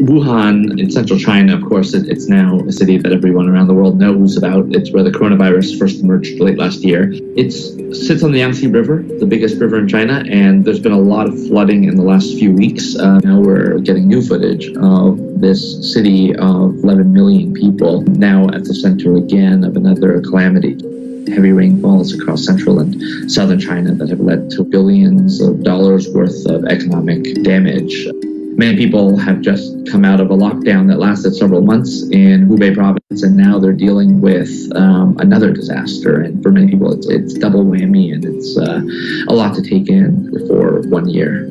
Wuhan in central China, of course, it's now a city that everyone around the world knows about. It's where the coronavirus first emerged late last year. It sits on the Yangtze River, the biggest river in China, and there's been a lot of flooding in the last few weeks. Now we're getting new footage of this city of 11 million people now at the center again of another calamity. Heavy rainfalls across central and southern China that have led to billions of dollars worth of economic damage. Many people have just come out of a lockdown that lasted several months in Hubei province, and now they're dealing with another disaster. And for many people, it's double whammy, and it's a lot to take in for 1 year.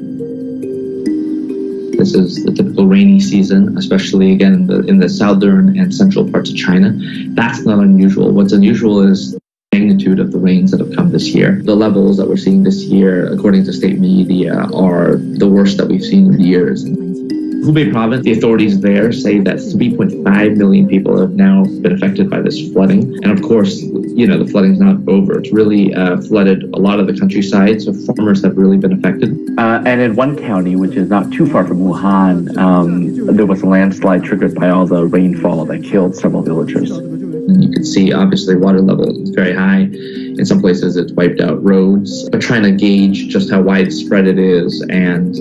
This is the typical rainy season, especially again in the southern and central parts of China. That's not unusual. What's unusual is magnitude of the rains that have come this year. The levels that we're seeing this year, according to state media, are the worst that we've seen in years. Hubei province, the authorities there say that 3.5 million people have now been affected by this flooding. And of course, the flooding's not over. It's really flooded a lot of the countryside, so farmers have really been affected. And in one county, which is not too far from Wuhan, there was a landslide triggered by all the rainfall that killed several villagers. And you can see, obviously, water level is very high. In some places, it's wiped out roads. But trying to gauge just how widespread it is and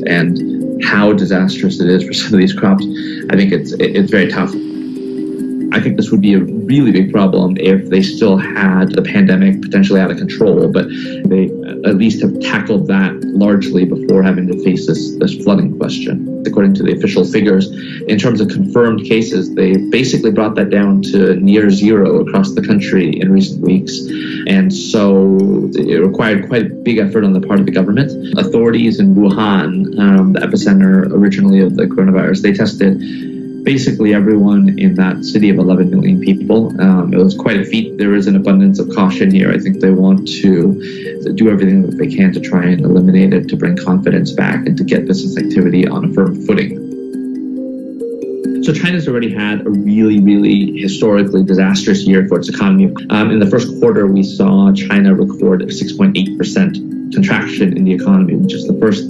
how disastrous it is for some of these crops, I think it's very tough. I think this would be a really big problem if they still had the pandemic potentially out of control, but they at least have tackled that largely before having to face this flooding question. According to the official figures, in terms of confirmed cases, they basically brought that down to near zero across the country in recent weeks. And so it required quite a big effort on the part of the government. Authorities in Wuhan, the epicenter originally of the coronavirus, they tested basically everyone in that city of 11 million people. It was quite a feat. There is an abundance of caution here. I think they want to do everything that they can to try and eliminate it, to bring confidence back and to get business activity on a firm footing. So China's already had a really, really historically disastrous year for its economy. In the first quarter, we saw China record a 6.8% contraction in the economy, which is the first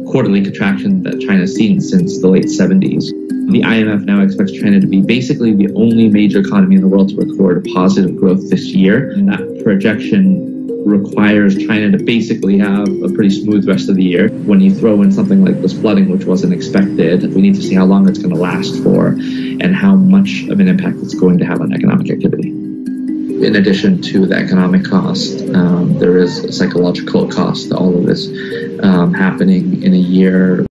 quarterly contraction that China's seen since the late 70s. The IMF now expects China to be basically the only major economy in the world to record positive growth this year. And that projection requires China to basically have a pretty smooth rest of the year. When you throw in something like this flooding, which wasn't expected, we need to see how long it's going to last for and how much of an impact it's going to have on economic activity. In addition to the economic cost, there is a psychological cost to all of this happening in a year